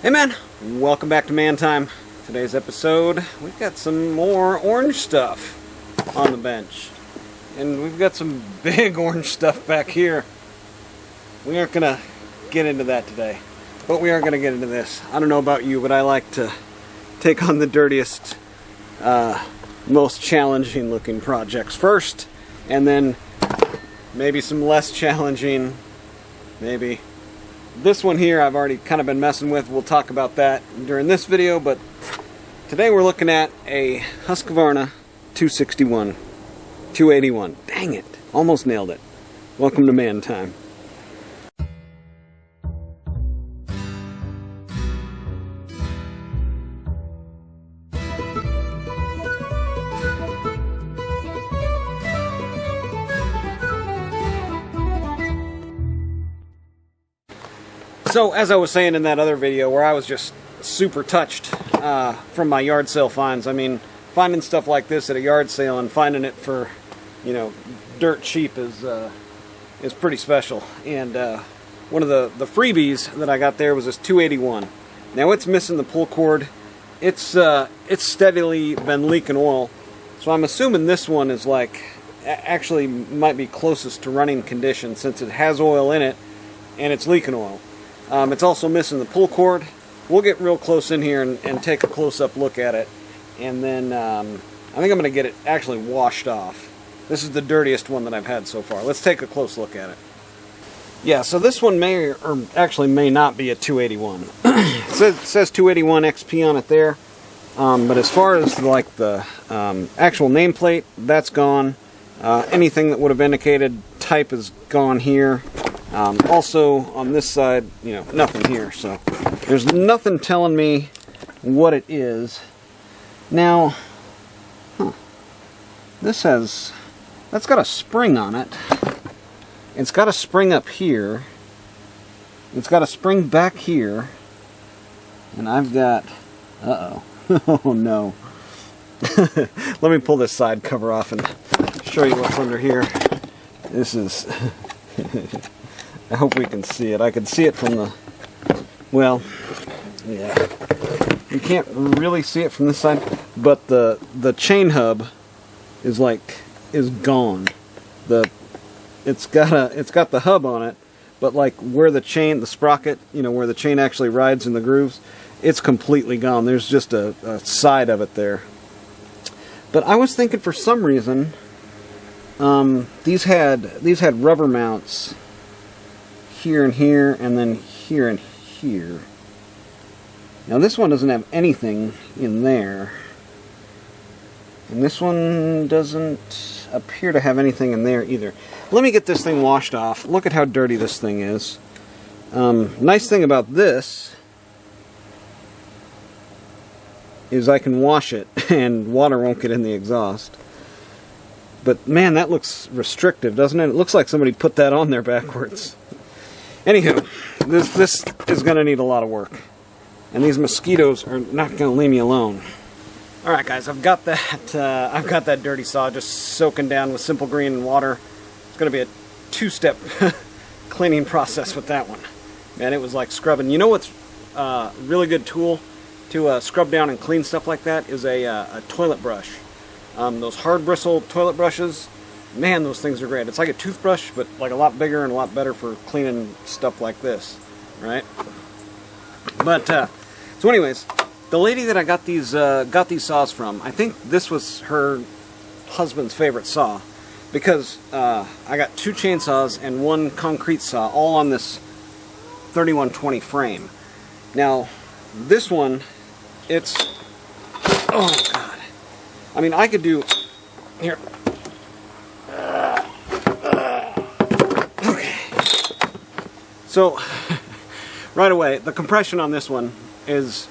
Hey man, welcome back to Man Time. Today's episode, we've got some more orange stuff on the bench. And we've got some big orange stuff back here. We aren't going to get into that today, but we are going to get into this. I don't know about you, but I like to take on the dirtiest, most challenging looking projects first, and then maybe some less challenging, maybe. This one here I've already kind of been messing with. We'll talk about that during this video, but today we're looking at a Husqvarna 281. Dang it, almost nailed it. Welcome to Man Time. So, as I was saying in that other video where I was just super touched from my yard sale finds, I mean, finding stuff like this at a yard sale and finding it for, you know, dirt cheap is pretty special. And one of the freebies that I got there was this 281. Now, it's missing the pull cord. It's steadily been leaking oil. So I'm assuming this one is like, actually might be closest to running condition since it has oil in it and it's leaking oil. It's also missing the pull cord. We'll get real close in here and take a close-up look at it. And then I think I'm going to get it actually washed off. This is the dirtiest one that I've had so far. Let's take a close look at it. Yeah, so this one may or actually may not be a 281. It says 281 XP on it there. But as far as like the actual nameplate, that's gone. Anything that would have indicated type is gone here. Also, on this side, you know, nothing here, so there's nothing telling me what it is. Now, that's got a spring on it. It's got a spring up here. It's got a spring back here. And I've got, oh no. Let me pull this side cover off and show you what's under here. This is... I hope we can see it. I can see it from the, well, yeah. You can't really see it from this side, but the chain hub is gone. It's got the hub on it, but like where the sprocket, you know, where the chain actually rides in the grooves, it's completely gone. There's just a side of it there. But I was thinking for some reason, these had rubber mounts here and here, and then here and here. Now this one doesn't have anything in there, and this one doesn't appear to have anything in there either. Let me get this thing washed off. Look at how dirty this thing is. Nice thing about this is I can wash it and water won't get in the exhaust. But man, that looks restrictive, doesn't it? It looks like somebody put that on there backwards. Anywho, this is going to need a lot of work. And these mosquitoes are not going to leave me alone. Alright guys, I've got that dirty saw just soaking down with Simple Green and water. It's going to be a two-step cleaning process with that one. Man, it was like scrubbing. You know what's a really good tool to scrub down and clean stuff like that is a toilet brush. Those hard bristle toilet brushes, man, those things are great. It's like a toothbrush, but like a lot bigger and a lot better for cleaning stuff like this, right? But so, anyways, the lady that I got these saws from, I think this was her husband's favorite saw, because I got two chainsaws and one concrete saw, all on this 3120 frame. Now, this one, it's, oh god, I mean, I could do here. So, right away, the compression on this one is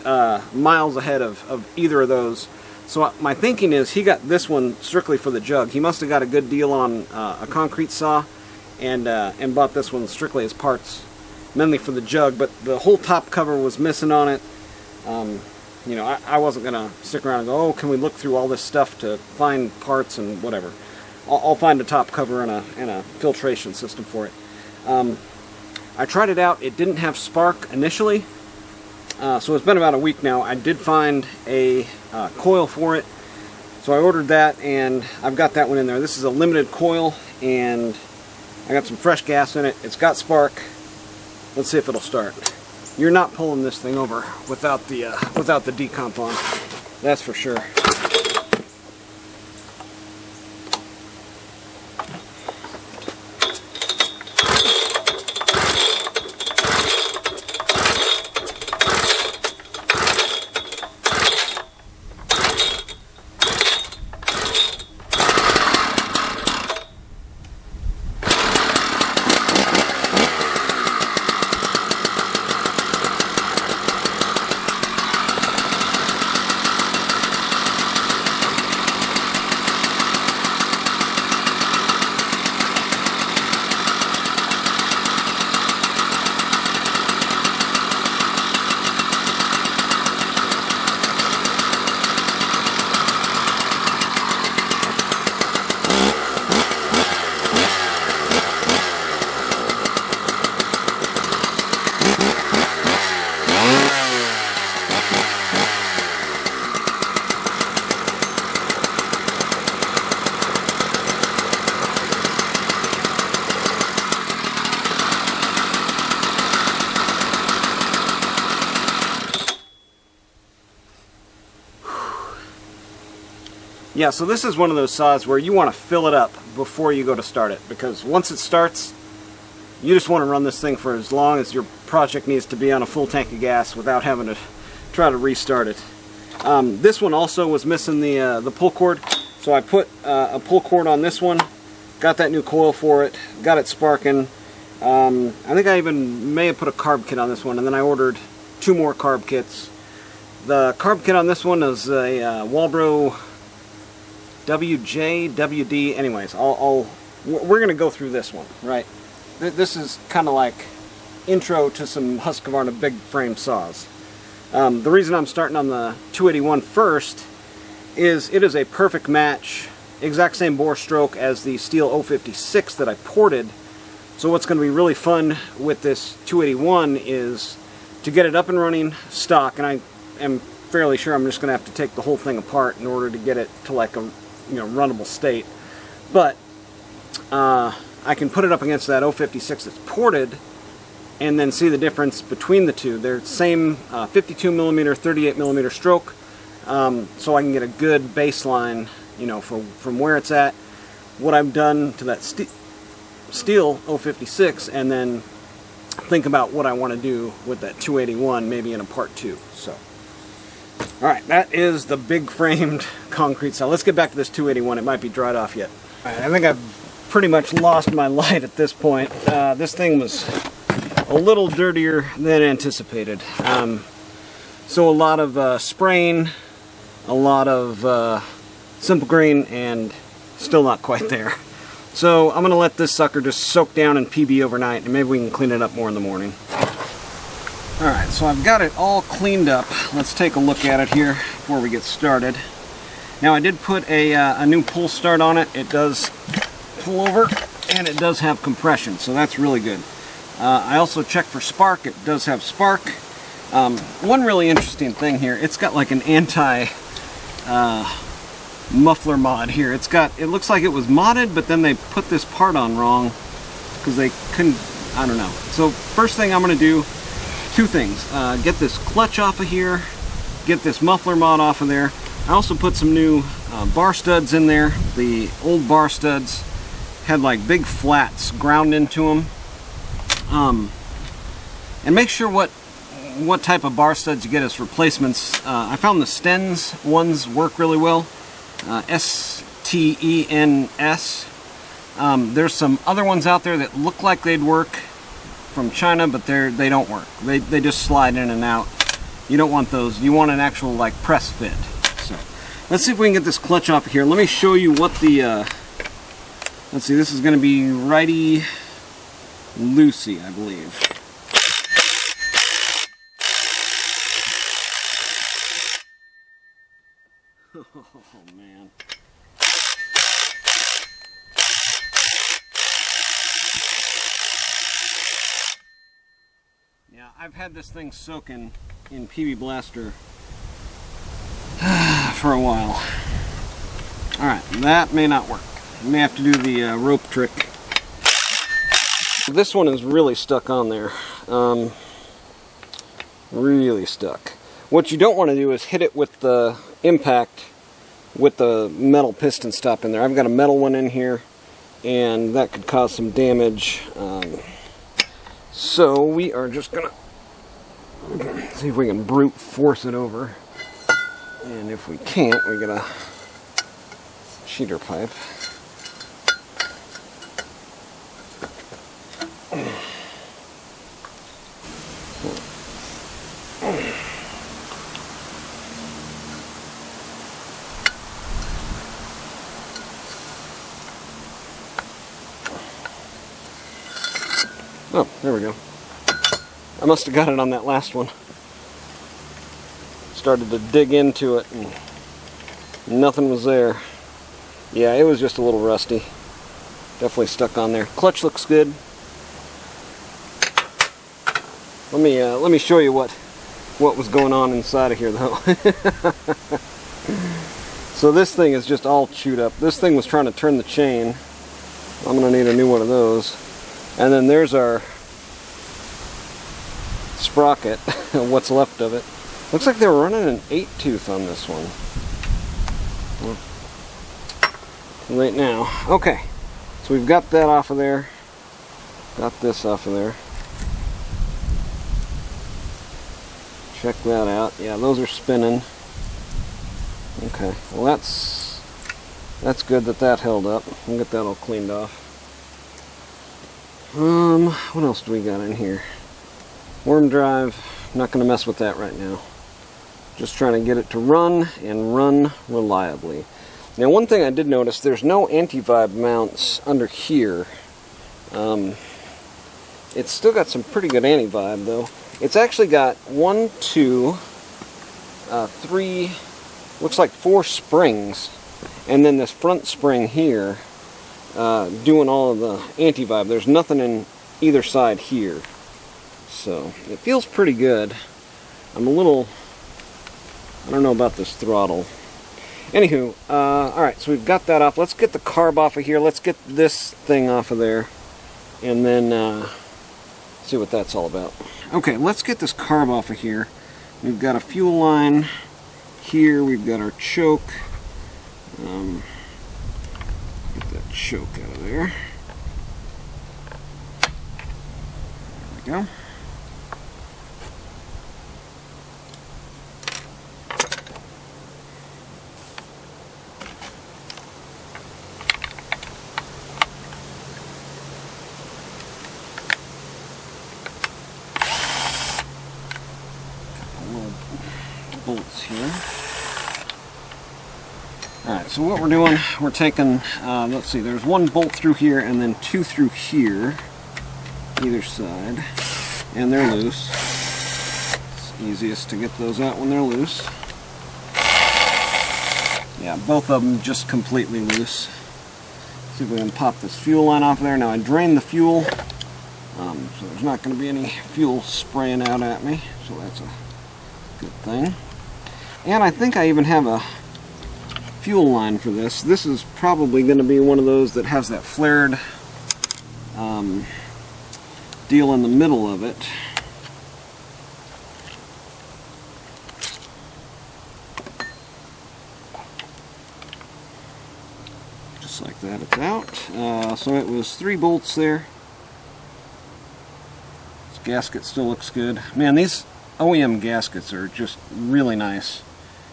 miles ahead of either of those. So my thinking is he got this one strictly for the jug. He must have got a good deal on a concrete saw and bought this one strictly as parts, mainly for the jug. But the whole top cover was missing on it. You know, I wasn't going to stick around and go, oh, can we look through all this stuff to find parts and whatever. I'll find a top cover and a filtration system for it. I tried it out. It didn't have spark initially, So it's been about a week now. I did find a coil for it. So I ordered that, and I've got that one in there. This is a limited coil, and I got some fresh gas in it. It's got spark. Let's see if it'll start. You're not pulling this thing over without the decomp on. That's for sure. Yeah, so this is one of those saws where you want to fill it up before you go to start it, because once it starts, you just want to run this thing for as long as your project needs to be on a full tank of gas without having to try to restart it. This one also was missing the pull cord, so I put a pull cord on this one, got that new coil for it, got it sparking. I think I even may have put a carb kit on this one, and then I ordered 2 more carb kits. The carb kit on this one is a Walbro WJ, WD, anyways, we're going to go through this one, right? This is kind of like intro to some Husqvarna big frame saws. The reason I'm starting on the 281 first is it is a perfect match, exact same bore stroke as the steel 056 that I ported. So what's going to be really fun with this 281 is to get it up and running stock, and I am fairly sure I'm just going to have to take the whole thing apart in order to get it to like a runnable state. But I can put it up against that 056 that's ported and then see the difference between the two. They're the same 52 millimeter, 38 millimeter stroke, so I can get a good baseline, from where it's at, what I've done to that steel 056, and then think about what I want to do with that 281, maybe in a part 2. So, all right, that is the big framed concrete saw. Let's get back to this 281. It might be dried off yet. All right, I think I've pretty much lost my light at this point. This thing was a little dirtier than anticipated. So a lot of spraying, a lot of simple green, and still not quite there. So I'm going to let this sucker just soak down in PB overnight, and maybe we can clean it up more in the morning. Alright, so I've got it all cleaned up. Let's take a look at it here before we get started. Now I did put a new pull start on it. It does pull over, and it does have compression, so that's really good. I also checked for spark. It does have spark. One really interesting thing here, it's got like an anti muffler mod here. It looks like it was modded, but then they put this part on wrong because they couldn't, I don't know. So first thing I'm going to do, 2 things. Get this clutch off of here, get this muffler mod off of there. I also put some new bar studs in there. The old bar studs had like big flats ground into them. And make sure what type of bar studs you get as replacements. I found the Stens ones work really well. S-T-E-N-S. There's some other ones out there that look like they'd work from China, but they don't work. They just slide in and out. You don't want those. You want an actual like press fit. So let's see if we can get this clutch off of here. Let me show you what the let's see, this is going to be righty loosey, I believe. Oh man. Yeah, Yeah, I've had this thing soaking in PB Blaster for a while. Alright, that may not work. You may have to do the rope trick. This one is really stuck on there. Really stuck. What you don't want to do is hit it with the impact with the metal piston stop in there. I've got a metal one in here, and that could cause some damage. So we are just gonna see if we can brute force it over. And if we can't, we got a cheater pipe. Oh, there we go. I must have got it on that last one. Started to dig into it and nothing was there. Yeah, it was just a little rusty. Definitely stuck on there. Clutch looks good. Let me show you what was going on inside of here though. So this thing is just all chewed up. This thing was trying to turn the chain. I'm gonna need a new one of those. And then there's our sprocket, what's left of it. Looks like they were running an 8-tooth on this one. Right now. Okay, so we've got that off of there. Got this off of there. Check that out. Yeah, those are spinning. Okay, well that's good that held up. We'll get that all cleaned off. What else do we got in here? Worm drive. Not going to mess with that right now. Just trying to get it to run and run reliably. Now, one thing I did notice, there's no anti-vibe mounts under here. It's still got some pretty good anti-vibe though. It's actually got 1, 2, 3, looks like 4 springs, and then this front spring here doing all of the anti-vibe. There's nothing in either side here. So, it feels pretty good. I'm a little, I don't know about this throttle. Anywho, alright, so we've got that off. Let's get the carb off of here. Let's get this thing off of there. And then see what that's all about. Okay, let's get this carb off of here. We've got a fuel line here. We've got our choke. Get that choke out of there. There we go. Bolts here. Alright, so what we're doing, we're taking, let's see, there's 1 bolt through here and then 2 through here, either side, and they're loose. It's easiest to get those out when they're loose. Yeah, both of them just completely loose. See if we can pop this fuel line off there. Now I drained the fuel, so there's not going to be any fuel spraying out at me, so that's a good thing. And I think I even have a fuel line for this. This is probably going to be one of those that has that flared deal in the middle of it. Just like that, it's out. So it was 3 bolts there. This gasket still looks good. Man, these OEM gaskets are just really nice.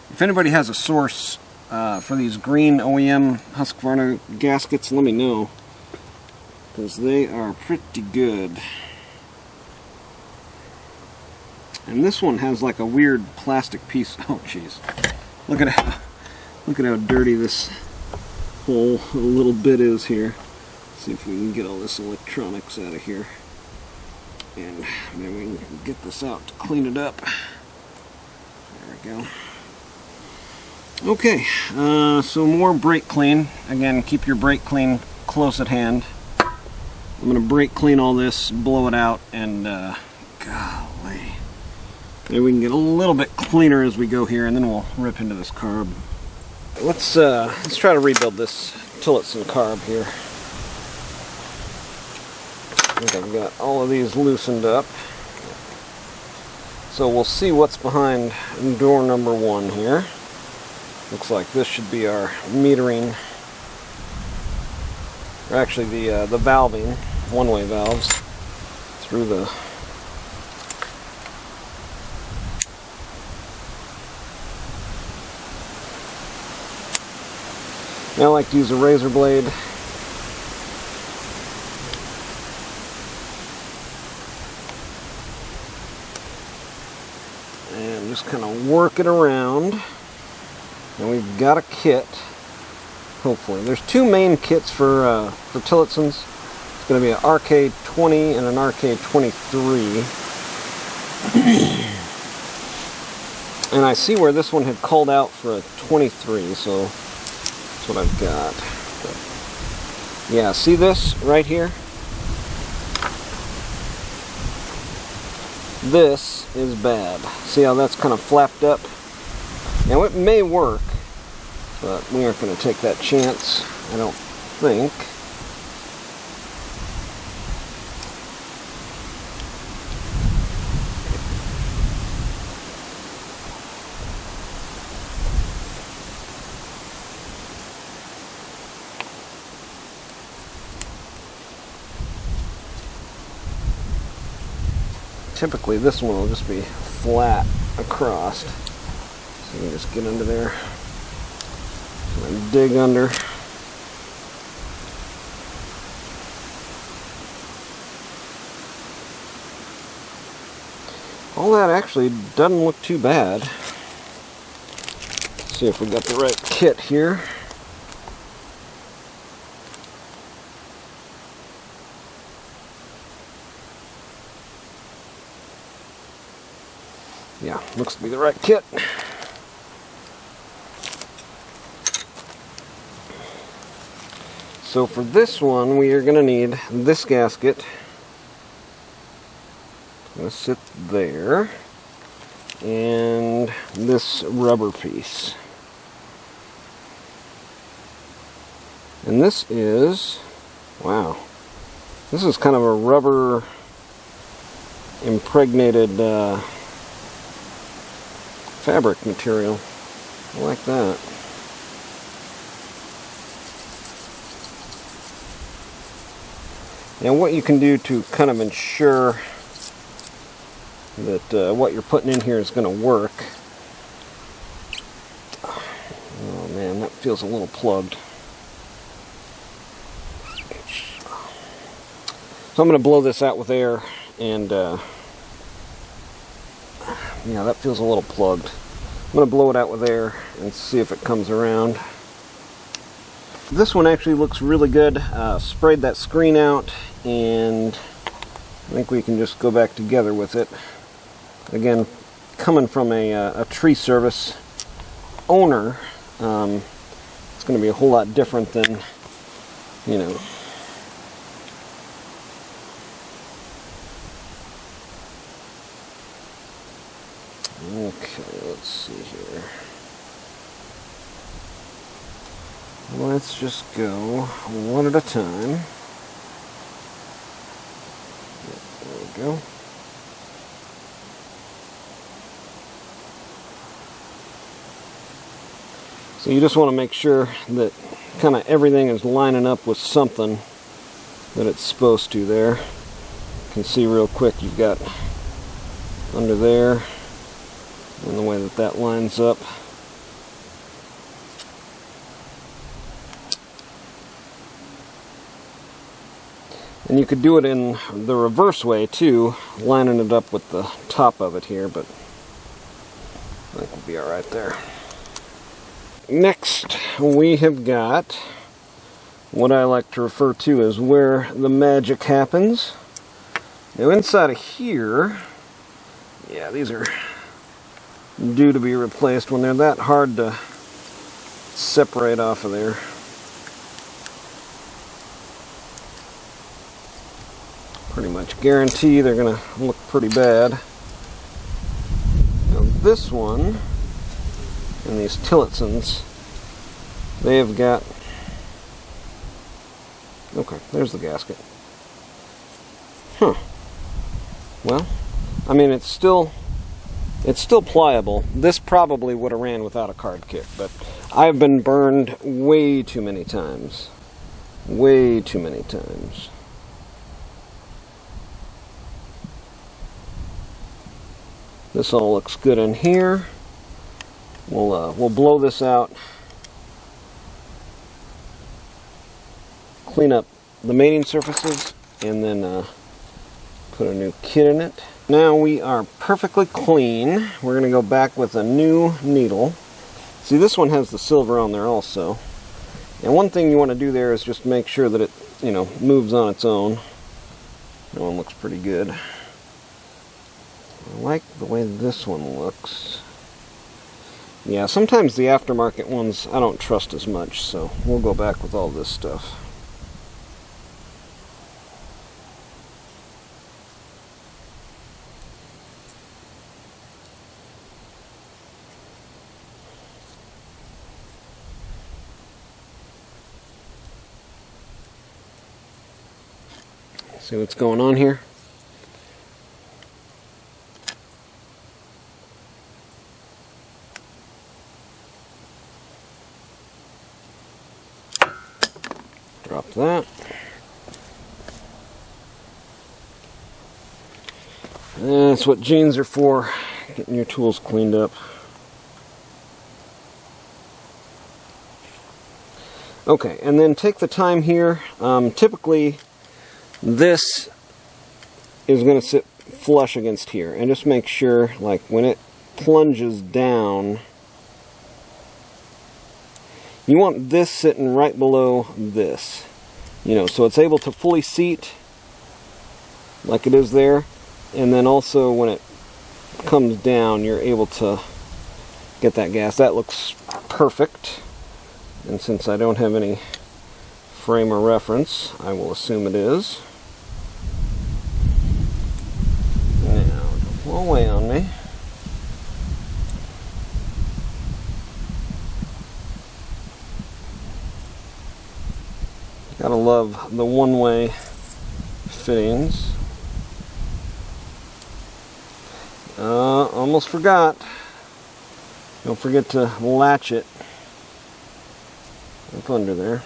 If anybody has a source for these green OEM Husqvarna gaskets, let me know, because they are pretty good. And this one has like a weird plastic piece. Oh, jeez! Look at how dirty this whole little bit is here. Let's see if we can get all this electronics out of here, and maybe we can get this out to clean it up. There we go. Okay, so more brake clean. Again, keep your brake clean close at hand. I'm going to brake clean all this, blow it out, and golly. Maybe we can get a little bit cleaner as we go here, and then we'll rip into this carb. Let's try to rebuild this Tillotson carb here. I think I've got all of these loosened up. So we'll see what's behind door number 1 here. Looks like this should be our metering, or actually the valving, one-way valves through the I like to use a razor blade. And just kind of work it around. And we've got a kit, hopefully. There's 2 main kits for Tillotsons. It's going to be an RK20 and an RK23. And I see where this one had called out for a 23, so that's what I've got. But yeah, see this right here? This is bad. See how that's kind of flapped up? Now it may work, but we aren't going to take that chance, I don't think. Typically this one will just be flat across. So you can just get under there and dig under. All that actually doesn't look too bad. Let's see if we got the right kit here. Yeah, looks to be the right kit. So for this one, we are going to need this gasket. It's going to sit there. And this rubber piece. And this is, wow, this is kind of a rubber impregnated fabric material. I like that. Now what you can do to kind of ensure that what you're putting in here is going to work. Oh man, that feels a little plugged. So I'm going to blow this out with air, and yeah, that feels a little plugged. I'm going to blow it out with air and see if it comes around. This one actually looks really good. Sprayed that screen out, and I think we can just go back together with it. Again, coming from a tree service owner, it's going to be a whole lot different than, you know, okay, let's see here. Let's just go one at a time. There we go. So you just want to make sure that kind of everything is lining up with something that it's supposed to there. You can see real quick you've got under there, and the way that that lines up. And you could do it in the reverse way too, lining it up with the top of it here, but I think we'll be alright there. Next, we have got what I like to refer to as where the magic happens. Now inside of here, yeah, these are due to be replaced when they're that hard to separate off of there. Pretty much guarantee they're going to look pretty bad. this one, and these Tillotsons, they have got, okay, there's the gasket. Huh. Well, I mean, it's still pliable. This probably would have ran without a card kit, but I've been burned way too many times. Way too many times. This all looks good in here. We'll blow this out. Clean up the mating surfaces, and then put a new kit in it. Now we are perfectly clean. We're going to go back with a new needle. See, this one has the silver on there also. And one thing you want to do there is just make sure that it, moves on its own. That one looks pretty good. I like the way this one looks. Yeah, sometimes the aftermarket ones I don't trust as much, so we'll go back with all this stuff. See what's going on here? Drop that. That's what jeans are for, getting your tools cleaned up. Okay, and then take the time here. Typically, this is going to sit flush against here, and just make sure, like when it plunges down, you want this sitting right below this, so it's able to fully seat like it is there, and then also when it comes down, you're able to get that gas. That looks perfect, and since I don't have any frame of reference, I will assume it is. Now, don't blow away on me. Gotta love the one-way fittings. Almost forgot. Don't forget to latch it up under there.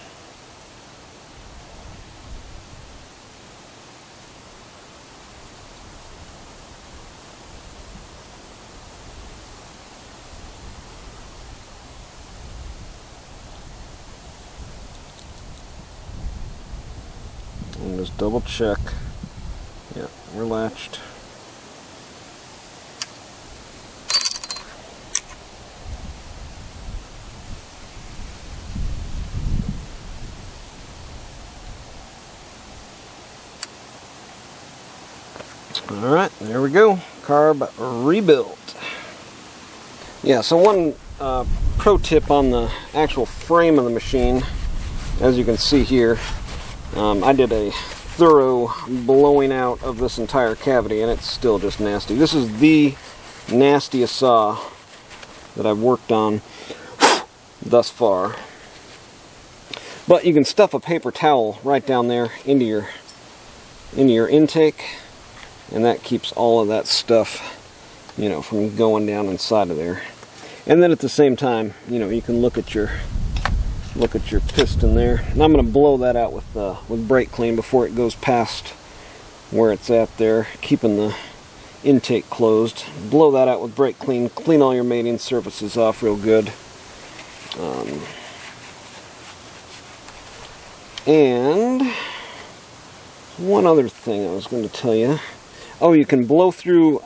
And just double check. Yeah, we're latched. Alright, there we go. Carb rebuilt. Yeah, so one pro tip on the actual frame of the machine, as you can see here, I did a thorough blowing out of this entire cavity, and it's still just nasty. This is the nastiest saw that I've worked on thus far. But you can stuff a paper towel right down there into your intake, and that keeps all of that stuff, from going down inside of there. And then at the same time, you can look at your piston there. And I'm going to blow that out with brake clean before it goes past where it's at there, keeping the intake closed. Blow that out with brake clean. Clean all your mating surfaces off real good. And one other thing I was going to tell you. Oh, you can blow through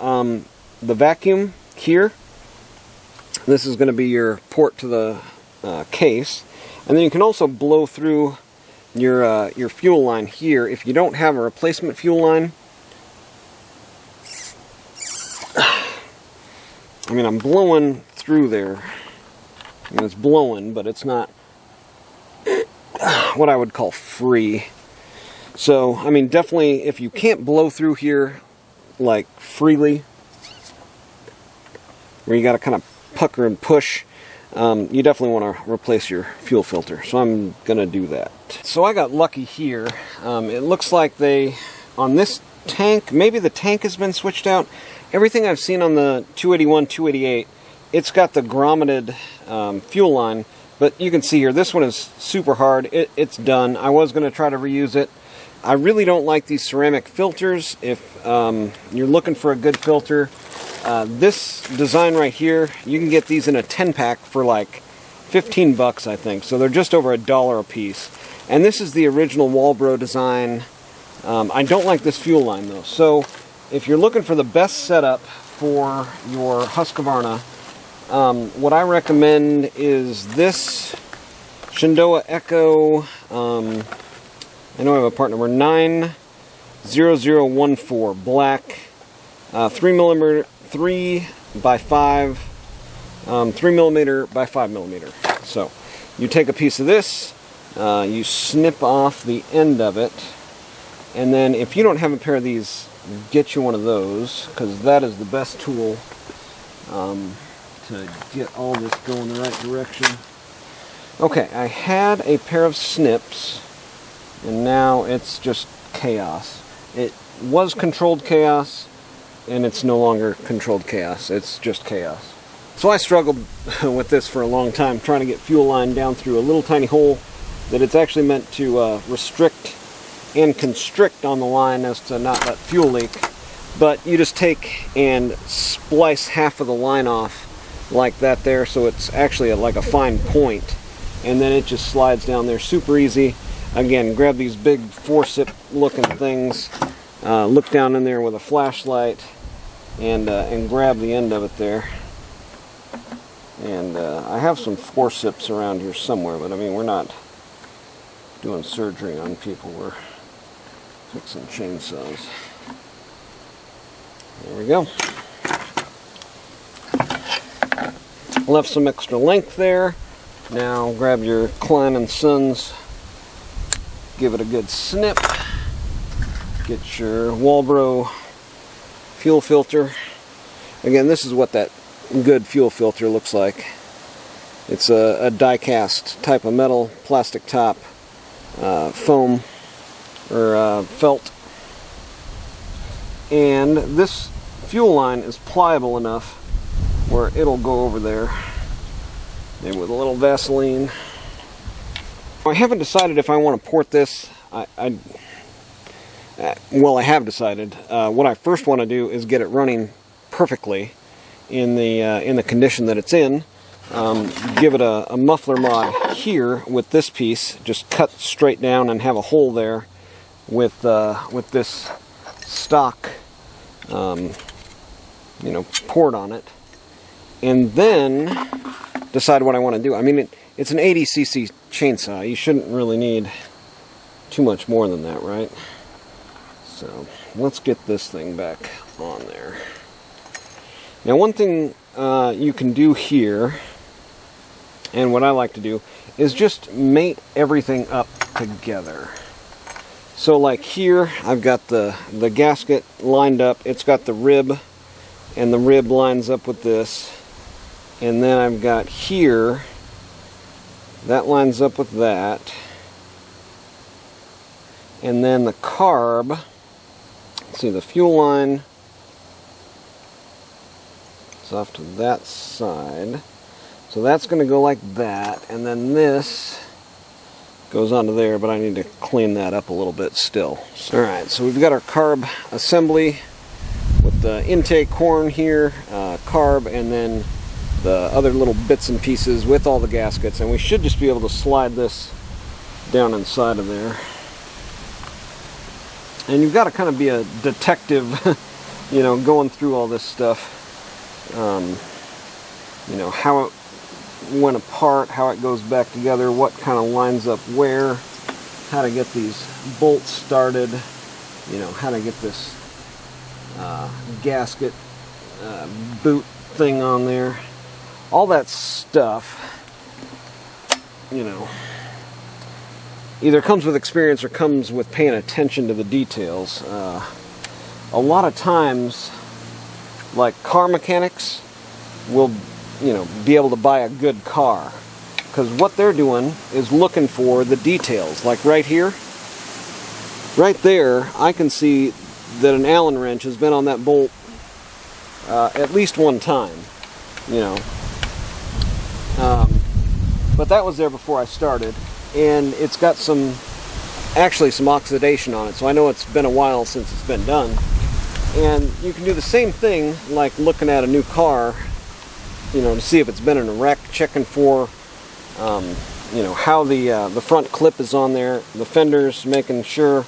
the vacuum here. This is going to be your port to the case. And then you can also blow through your fuel line here. If you don't have a replacement fuel line, I mean, I'm blowing through there. I mean, it's blowing, but it's not what I would call free. So, I mean, definitely, if you can't blow through here, like, freely, where you got to kind of pucker and push, you definitely want to replace your fuel filter. So I'm going to do that. So I got lucky here. It looks like on this tank, maybe the tank has been switched out. Everything I've seen on the 281, 288, it's got the grommeted fuel line, but you can see here, this one is super hard. It's done. I was going to try to reuse it. I really don't like these ceramic filters. If you're looking for a good filter, this design right here, you can get these in a 10-pack for like 15 bucks, I think. So they're just over $1 a piece. And this is the original Walbro design. I don't like this fuel line though. So if you're looking for the best setup for your Husqvarna, what I recommend is this Shenandoah Echo, I know I have a part number 90014, black, 3 by 5, 3 millimeter by 5 millimeter. So you take a piece of this, you snip off the end of it, and then if you don't have a pair of these, get you one of those, because that is the best tool to get all this going the right direction. Okay, I had a pair of snips, and now it's just chaos. It was controlled chaos, and it's no longer controlled chaos. It's just chaos. So I struggled with this for a long time, trying to get fuel line down through a little tiny hole that it's actually meant to restrict and constrict on the line as to not let fuel leak. But you just take and splice half of the line off like that there, so it's actually like a fine point, and then it just slides down there super easy. Again, grab these big forcip looking things, look down in there with a flashlight, and grab the end of it there. And I have some forceps around here somewhere, but I mean, we're not doing surgery on people, we're fixing chainsaws. There we go. Left some extra length there. Now grab your Klein & Sons, give it a good snip, get your Walbro fuel filter. Again, this is what that good fuel filter looks like. It's a die-cast type of metal, plastic top, foam, or felt. And this fuel line is pliable enough where it'll go over there, maybe with a little Vaseline. I haven't decided if I want to port this. Well, I have decided. What I first want to do is get it running perfectly in the condition that it's in. Give it a muffler mod here with this piece, just cut straight down and have a hole there with this stock, port on it, and then decide what I want to do. I mean, it's an 80cc chainsaw. You shouldn't really need too much more than that, right? So let's get this thing back on there. Now, one thing you can do here, and what I like to do, is just mate everything up together. So like here, I've got the gasket lined up. It's got the rib, and the rib lines up with this. And then I've got here, that lines up with that. And then the carb, see the fuel line is off to that side. So that's going to go like that. And then this goes onto there, but I need to clean that up a little bit still. Alright, so we've got our carb assembly with the intake horn here, carb, and then the other little bits and pieces with all the gaskets, and we should just be able to slide this down inside of there. And you've got to kind of be a detective, going through all this stuff. How it went apart, how it goes back together, what kind of lines up where, how to get these bolts started, how to get this gasket boot thing on there. All that stuff, either comes with experience or comes with paying attention to the details. A lot of times, like car mechanics, will, be able to buy a good car. Because what they're doing is looking for the details. Like right here, right there, I can see that an Allen wrench has been on that bolt at least one time, but that was there before I started, and it's got actually some oxidation on it, so I know it's been a while since it's been done. And you can do the same thing like looking at a new car, to see if it's been in a wreck, checking for how the front clip is on there, the fenders, making sure,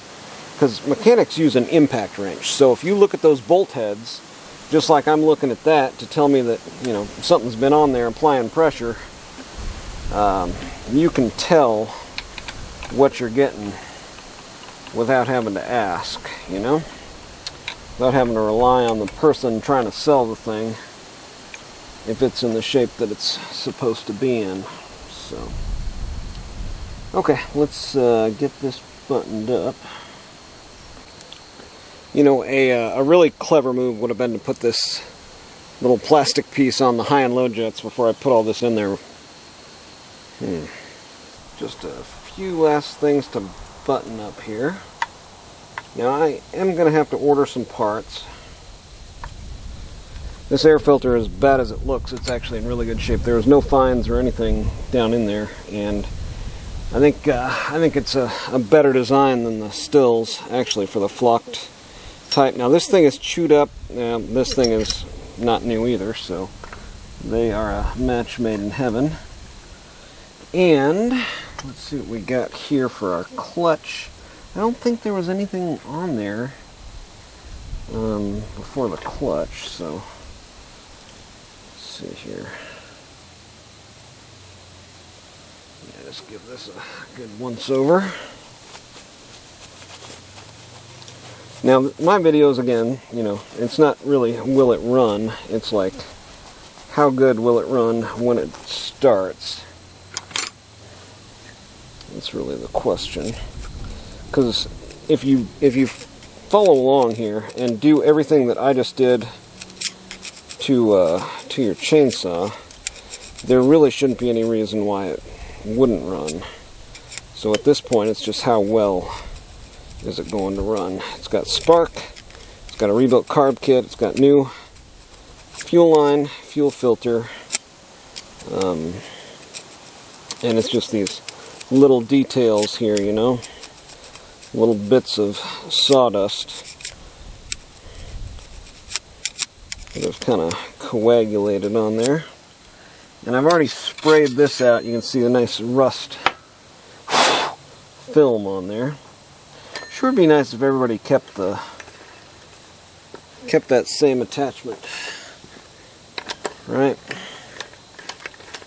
because mechanics use an impact wrench. So if you look at those bolt heads, just like I'm looking at that to tell me that something's been on there applying pressure, you can tell what you're getting without having to ask, without having to rely on the person trying to sell the thing if it's in the shape that it's supposed to be in. So, okay, let's get this buttoned up. A really clever move would have been to put this little plastic piece on the high and low jets before I put all this in there. Just a few last things to button up here. Now I am going to have to order some parts. This air filter, as bad as it looks, it's actually in really good shape. There was no fines or anything down in there, and I think it's a better design than the Stills, actually, for the flocked type. Now this thing is chewed up. This thing is not new either, so they are a match made in heaven. And let's see what we got here for our clutch. I don't think there was anything on there before the clutch, so let's see here. Yeah, just give this a good once over. Now, my videos, again, it's not really will it run, it's like how good will it run when it starts. That's really the question. Because if you follow along here and do everything that I just did to your chainsaw, there really shouldn't be any reason why it wouldn't run. So at this point, it's just how well is it going to run. It's got spark, it's got a rebuilt carb kit, it's got new fuel line, fuel filter, and it's just these little details here, little bits of sawdust that have kind of coagulated on there. And I've already sprayed this out. You can see the nice rust film on there. Sure would be nice if everybody kept that same attachment, right?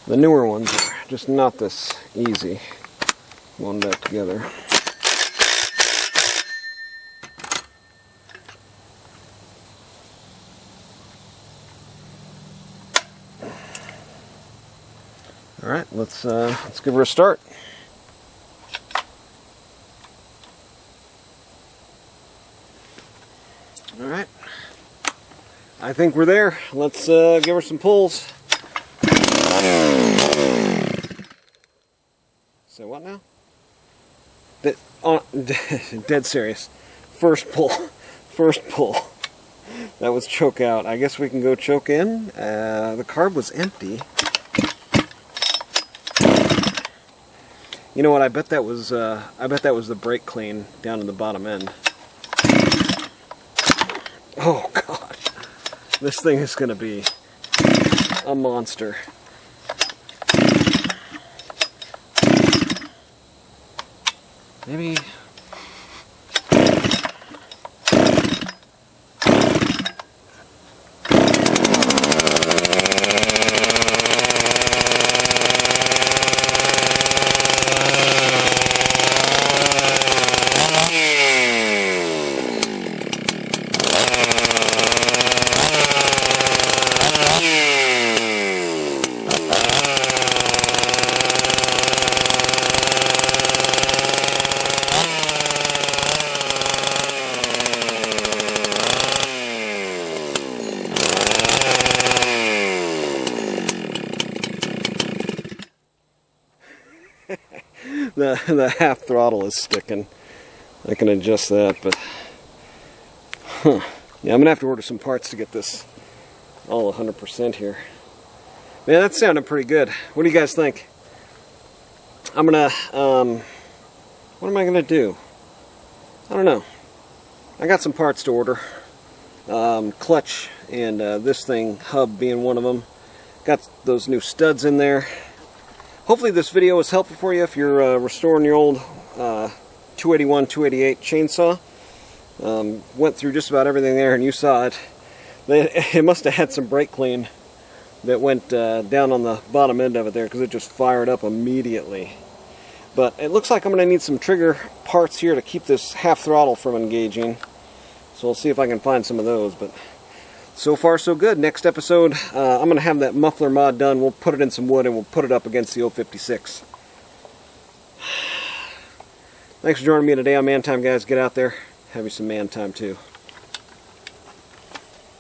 The newer ones are just not this easy holding that together. All right, let's give her a start. All right, I think we're there. Let's give her some pulls. Say what now? Dead serious. First pull. First pull. That was choke out. I guess we can go choke in. The carb was empty. You know what? I bet that was the brake clean down in the bottom end. Oh God, this thing is going to be a monster. Maybe. the half throttle is sticking. I can adjust that, but yeah, I'm gonna have to order some parts to get this all 100% here. Man, that sounded pretty good. What do you guys think? I'm gonna what am I gonna do? I don't know. I got some parts to order. Clutch and this thing, hub being one of them. Got those new studs in there. Hopefully this video was helpful for you if you're restoring your old 281, 288 chainsaw. Went through just about everything there and you saw it. It must have had some brake clean that went down on the bottom end of it there because it just fired up immediately. But it looks like I'm going to need some trigger parts here to keep this half throttle from engaging. So we'll see if I can find some of those. But so far so good. Next episode, I'm going to have that muffler mod done. We'll put it in some wood and we'll put it up against the 056. Thanks for joining me today on Man Time, guys. Get out there. Have you some man time too.